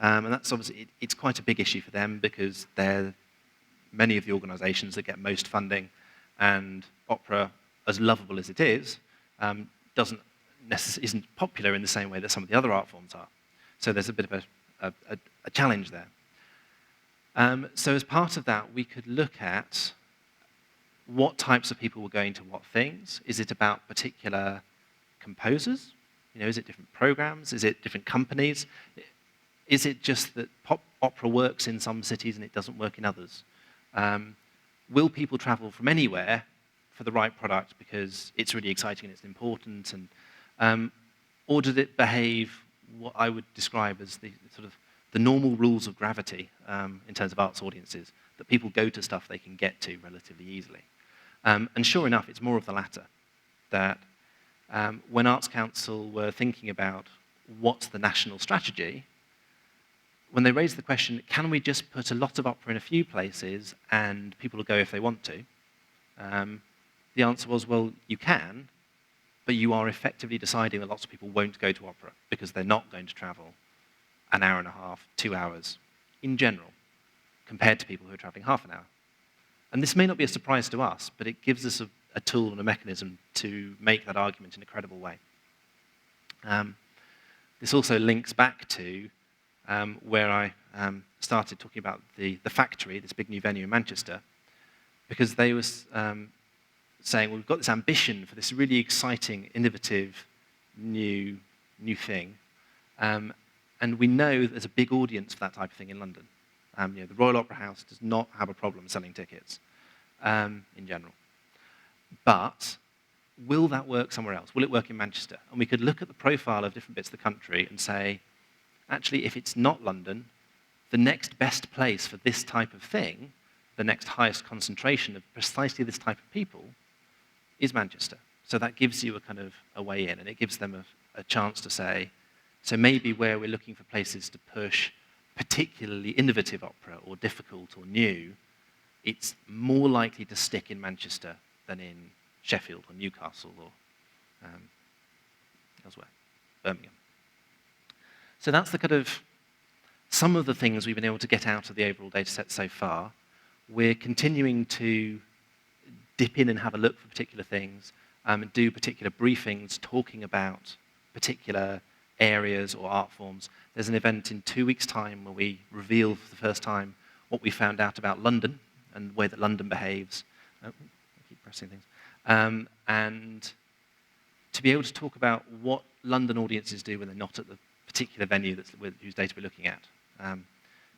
And that's obviously, it's quite a big issue for them because they're many of the organisations that get most funding, and opera, as lovable as it is, isn't popular in the same way that some of the other art forms are. So there's a bit of a challenge there. So as part of that, we could look at what types of people were going to what things. Is it about particular composers? Is it different programs? Is it different companies? Is it just that pop opera works in some cities and it doesn't work in others? Will people travel from anywhere for the right product because it's really exciting and it's important? And or did it behave what I would describe as the sort of the normal rules of gravity in terms of arts audiences, that people go to stuff they can get to relatively easily? And sure enough, it's more of the latter, that when Arts Council were thinking about what's the national strategy, when they raised the question, can we just put a lot of opera in a few places and people will go if they want to? The answer was, well, you can, but you are effectively deciding that lots of people won't go to opera because they're not going to travel an hour and a half, 2 hours, in general, compared to people who are traveling half an hour. And this may not be a surprise to us, but it gives us a tool and a mechanism to make that argument in a credible way. This also links back to where I started talking about the Factory, this big new venue in Manchester, because they were saying, well, we've got this ambition for this really exciting, innovative, new thing, and we know there's a big audience for that type of thing in London. The Royal Opera House does not have a problem selling tickets in general. But will that work somewhere else? Will it work in Manchester? And we could look at the profile of different bits of the country and say, actually, if it's not London, the next best place for this type of thing, the next highest concentration of precisely this type of people, is Manchester. So that gives you a kind of a way in, and it gives them a chance to say, so maybe where we're looking for places to push particularly innovative opera or difficult or new, it's more likely to stick in Manchester than in Sheffield or Newcastle or elsewhere, Birmingham. So that's the kind of some of the things we've been able to get out of the overall data set so far. We're continuing to dip in and have a look for particular things and do particular briefings talking about particular areas or art forms. There's an event in 2 weeks' time where we reveal for the first time what we found out about London and the way that London behaves. I keep pressing things. And to be able to talk about what London audiences do when they're not at the particular venue whose data we're looking at.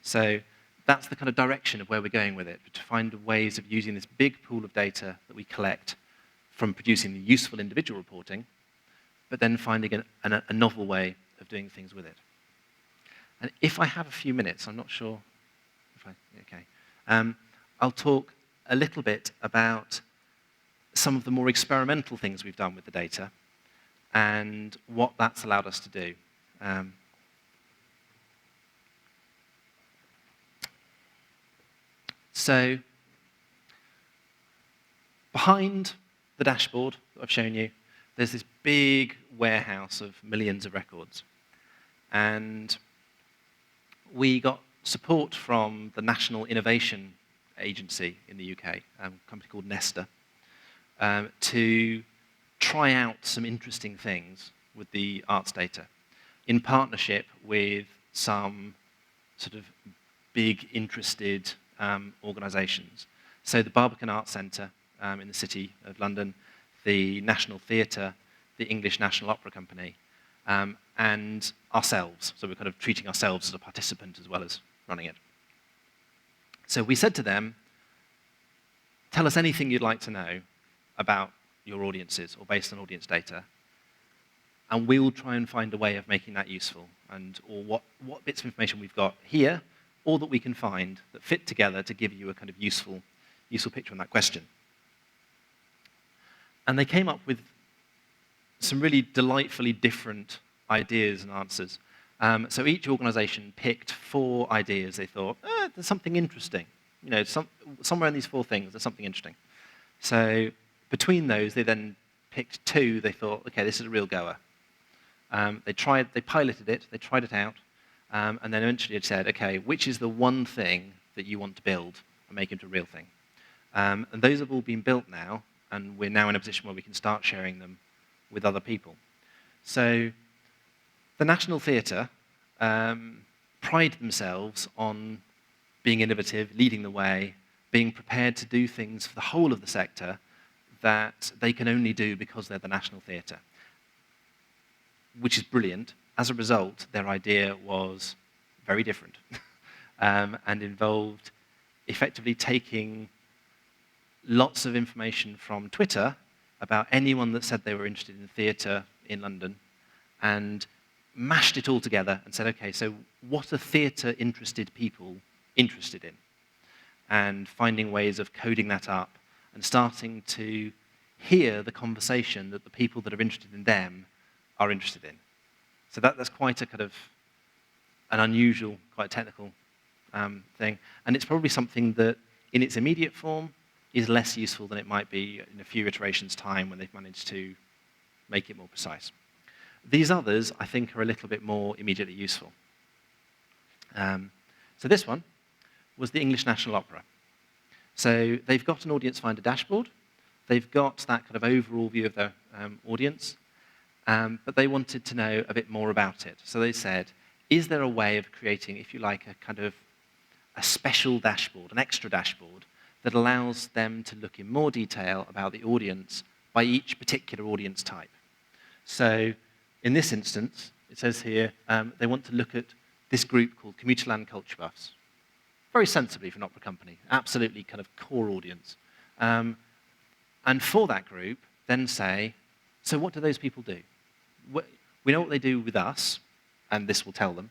So that's the kind of direction of where we're going with it, to find ways of using this big pool of data that we collect from producing the useful individual reporting, but then finding a novel way of doing things with it. And if I have a few minutes, I'm not sure if I'll talk a little bit about some of the more experimental things we've done with the data and what that's allowed us to do. So behind the dashboard that I've shown you, there's this big warehouse of millions of records. And we got support from the National Innovation Agency in the UK, a company called Nesta, to try out some interesting things with the arts data in partnership with some sort of big interested organisations. So the Barbican Arts Centre in the City of London, the National Theatre, the English National Opera Company, and ourselves. So we're kind of treating ourselves as a participant as well as running it. So we said to them, tell us anything you'd like to know about your audiences or based on audience data, and we'll try and find a way of making that useful, or what bits of information we've got here or that we can find that fit together to give you a kind of useful picture on that question. And they came up with some really delightfully different ideas and answers. So each organization picked 4 ideas they thought, there's something interesting. Somewhere in these 4 things, there's something interesting. So between those, they then picked 2 they thought, okay, this is a real goer. They piloted it, they tried it out, and then eventually it said, okay, which is the one thing that you want to build and make into a real thing? And those have all been built now, and we're now in a position where we can start sharing them with other people. So the National Theatre pride themselves on being innovative, leading the way, being prepared to do things for the whole of the sector that they can only do because they're the National Theatre, which is brilliant. As a result, their idea was very different and involved effectively taking lots of information from Twitter about anyone that said they were interested in theatre in London and mashed it all together and said, okay, so what are theatre-interested people interested in? And finding ways of coding that up and starting to hear the conversation that the people that are interested in them are interested in. So that's quite a kind of an unusual, quite technical thing. And it's probably something that, in its immediate form, is less useful than it might be in a few iterations' time when they've managed to make it more precise. These others, I think, are a little bit more immediately useful. So this one was the English National Opera. So they've got an audience finder dashboard. They've got that kind of overall view of their audience, but they wanted to know a bit more about it. So they said, is there a way of creating, if you like, a kind of a special dashboard, an extra dashboard, that allows them to look in more detail about the audience by each particular audience type? So in this instance, it says here, they want to look at this group called Commuterland Culture Buffs. Very sensibly for an opera company, absolutely kind of core audience. And for that group, then say, so what do those people do? We know what they do with us, and this will tell them,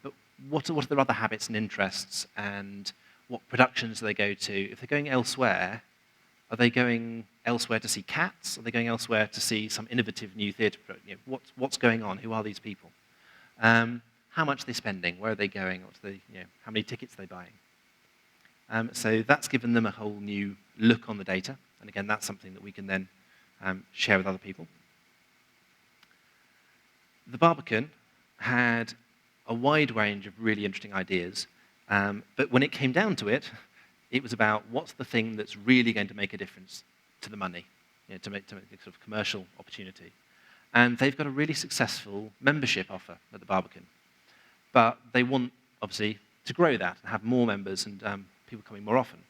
but what are their other habits and interests, and what productions do they go to? If they're going elsewhere, are they going elsewhere to see Cats? Are they going elsewhere to see some innovative new theatre? What's going on? Who are these people? How much are they spending? Where are they going? How many tickets are they buying? So that's given them a whole new look on the data. And again, that's something that we can then share with other people. The Barbican had a wide range of really interesting ideas. But when it came down to it, it was about what's the thing that's really going to make a difference to the money, to make the sort of commercial opportunity. And they've got a really successful membership offer at the Barbican. But they want, obviously, to grow that and have more members and people coming more often.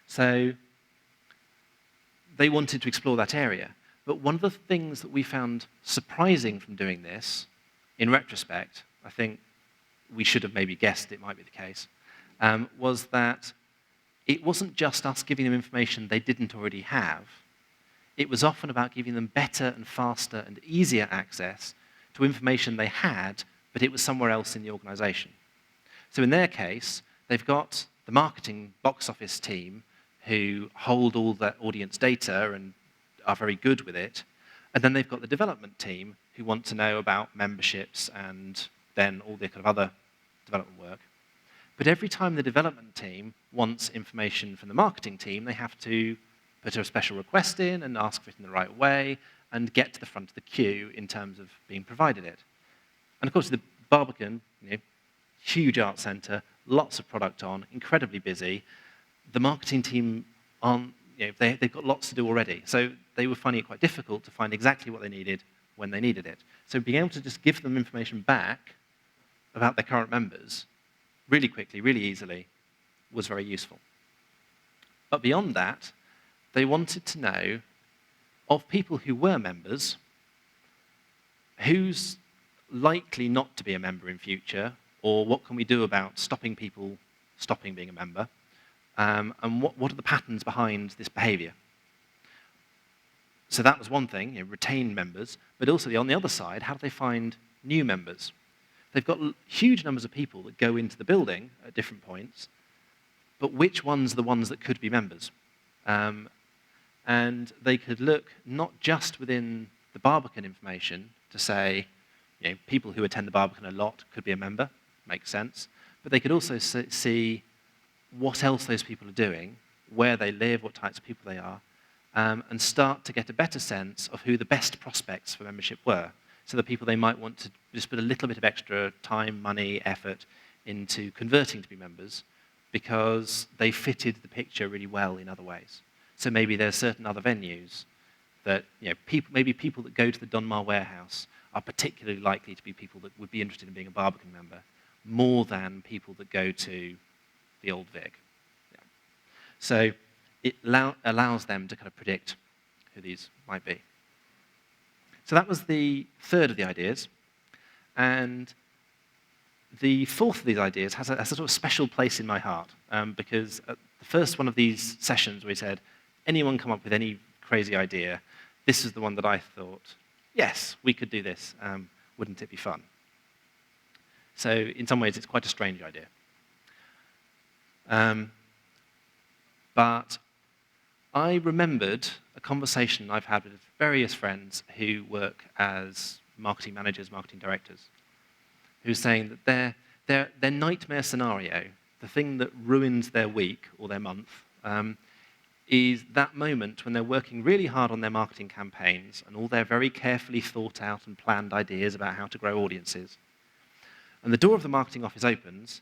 So they wanted to explore that area. But one of the things that we found surprising from doing this, in retrospect, I think we should have maybe guessed it might be the case, was that it wasn't just us giving them information they didn't already have. It was often about giving them better and faster and easier access to information they had, but it was somewhere else in the organization. So in their case, they've got the marketing box office team who hold all the audience data and are very good with it, and then they've got the development team who want to know about memberships and then all the kind of other development work. But every time the development team wants information from the marketing team, they have to put a special request in and ask for it in the right way and get to the front of the queue in terms of being provided it. And of course, the Barbican, huge art centre, lots of product on, incredibly busy. The marketing team aren't, they've got lots to do already. So they were finding it quite difficult to find exactly what they needed when they needed it. So being able to just give them information back about their current members really quickly, really easily, was very useful. But beyond that, they wanted to know of people who were members, who's likely not to be a member in future, or what can we do about stopping people stopping being a member, and what are the patterns behind this behavior. So that was one thing, retain members, but also on the other side, how do they find new members? They've got huge numbers of people that go into the building at different points, but which ones are the ones that could be members? And they could look not just within the Barbican information to say, people who attend the Barbican a lot could be a member, makes sense, but they could also see what else those people are doing, where they live, what types of people they are, and start to get a better sense of who the best prospects for membership were. So the people they might want to just put a little bit of extra time, money, effort into converting to be members because they fitted the picture really well in other ways. So maybe there's certain other venues that, maybe people that go to the Donmar warehouse are particularly likely to be people that would be interested in being a Barbican member, more than people that go to the Old Vic. Yeah. So it allows them to kind of predict who these might be. So that was the third of the ideas. And the fourth of these ideas has a sort of special place in my heart, because at the first one of these sessions we said, anyone come up with any crazy idea, this is the one that I thought, yes, we could do this. Wouldn't it be fun? So in some ways, it's quite a strange idea. But I remembered a conversation I've had with various friends who work as marketing managers, marketing directors, who's saying that their nightmare scenario, the thing that ruins their week or their month, is that moment when they're working really hard on their marketing campaigns and all their very carefully thought out and planned ideas about how to grow audiences. And the door of the marketing office opens,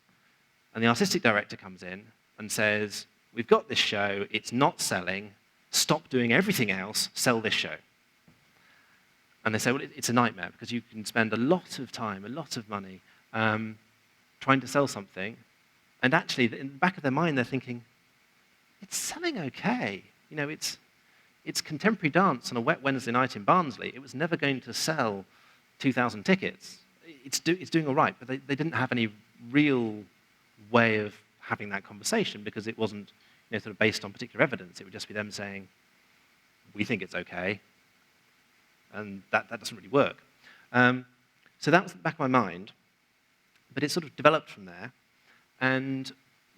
and the artistic director comes in and says, we've got this show, it's not selling, stop doing everything else, sell this show. And they say, well, it's a nightmare because you can spend a lot of time, a lot of money trying to sell something, and actually, in the back of their mind, they're thinking, it's selling okay. You know, it's contemporary dance on a wet Wednesday night in Barnsley. It was never going to sell 2,000 tickets. It's doing all right, but they didn't have any real way of having that conversation because it wasn't sort of based on particular evidence. It would just be them saying, we think it's okay, and that doesn't really work. So that was at the back of my mind, but it sort of developed from there, and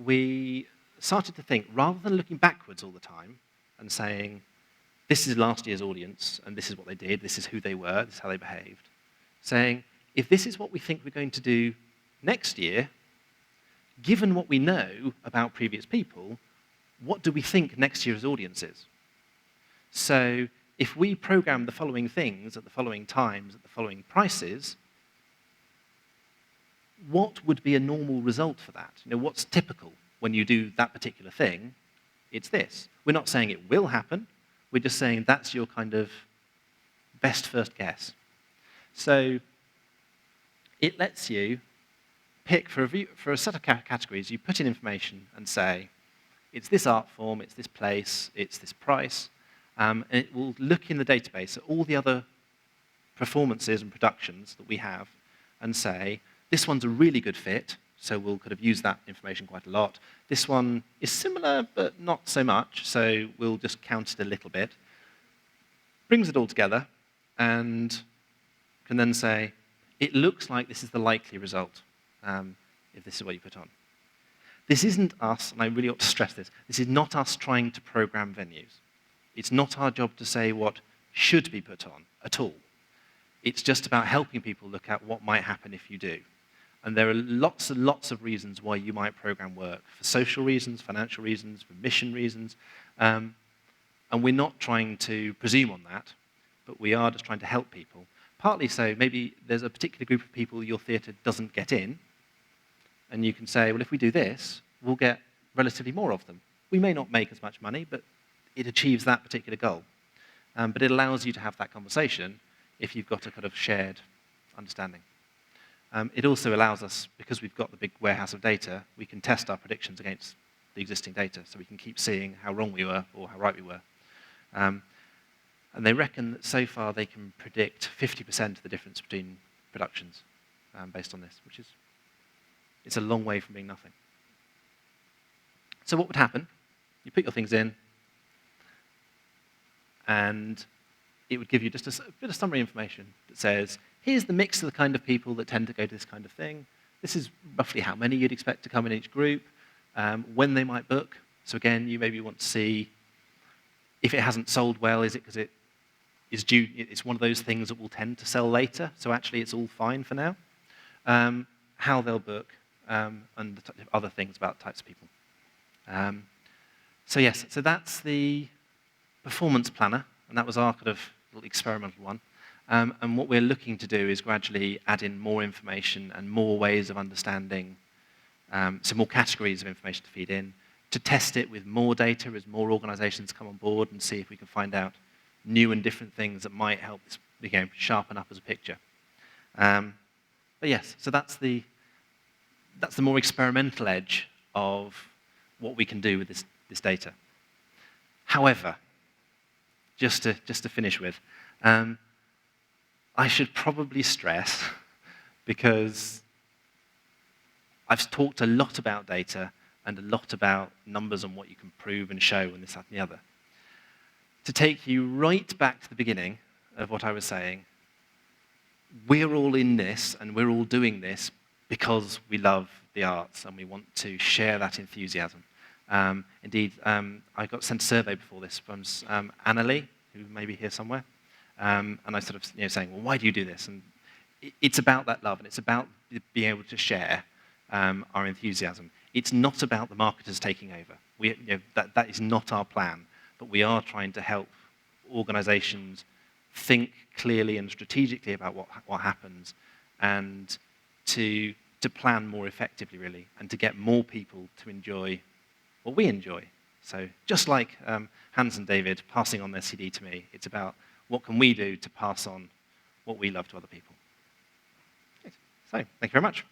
we started to think, rather than looking backwards all the time and saying, this is last year's audience, and this is what they did, this is who they were, this is how they behaved, saying, if this is what we think we're going to do next year, given what we know about previous people, what do we think next year's audience is? So if we program the following things at the following times, at the following prices, what would be a normal result for that? What's typical when you do that particular thing? It's this. We're not saying it will happen. We're just saying that's your kind of best first guess. So it lets you pick for a set of categories, you put in information and say, it's this art form, it's this place, it's this price, and it will look in the database at all the other performances and productions that we have and say, this one's a really good fit, so we'll kind of use that information quite a lot. This one is similar, but not so much, so we'll just count it a little bit. Brings it all together, and can then say, it looks like this is the likely result, if this is what you put on. This isn't us, and I really ought to stress this is not us trying to program venues. It's not our job to say what should be put on at all. It's just about helping people look at what might happen if you do. And there are lots and lots of reasons why you might program work, for social reasons, financial reasons, for mission reasons. And we're not trying to presume on that, but we are just trying to help people. Partly so, maybe there's a particular group of people your theatre doesn't get in, and you can say, well, if we do this, we'll get relatively more of them. We may not make as much money, but it achieves that particular goal. But it allows you to have that conversation if you've got a kind of shared understanding. It also allows us, because we've got the big warehouse of data, we can test our predictions against the existing data, so we can keep seeing how wrong we were or how right we were. And they reckon that so far they can predict 50% of the difference between productions based on this, which is it's a long way from being nothing. So what would happen? You put your things in, and it would give you just a bit of summary information that says, here's the mix of the kind of people that tend to go to this kind of thing. This is roughly how many you'd expect to come in each group, when they might book. So again, you maybe want to see if it hasn't sold well, is it because it's one of those things that will tend to sell later, so actually it's all fine for now. How they'll book, and the other things about types of people. So yes, so that's the performance planner, and that was our kind of little experimental one. And what we're looking to do is gradually add in more information and more ways of understanding, so more categories of information to feed in, to test it with more data as more organizations come on board and see if we can find out new and different things that might help this, sharpen up as a picture. But yes, so that's the more experimental edge of what we can do with this data. However, just to finish with, I should probably stress, because I've talked a lot about data and a lot about numbers and what you can prove and show and this, that, and the other. To take you right back to the beginning of what I was saying, we're all in this and we're all doing this because we love the arts and we want to share that enthusiasm. Indeed, I got sent a survey before this from Annalie, who may be here somewhere, and I sort of saying, well, why do you do this? And it's about that love, and it's about being able to share our enthusiasm. It's not about the marketers taking over. That is not our plan. but we are trying to help organizations think clearly and strategically about what happens, and to plan more effectively, really, and to get more people to enjoy what we enjoy. So just like Hans and David passing on their CD to me, it's about what can we do to pass on what we love to other people. So, thank you very much.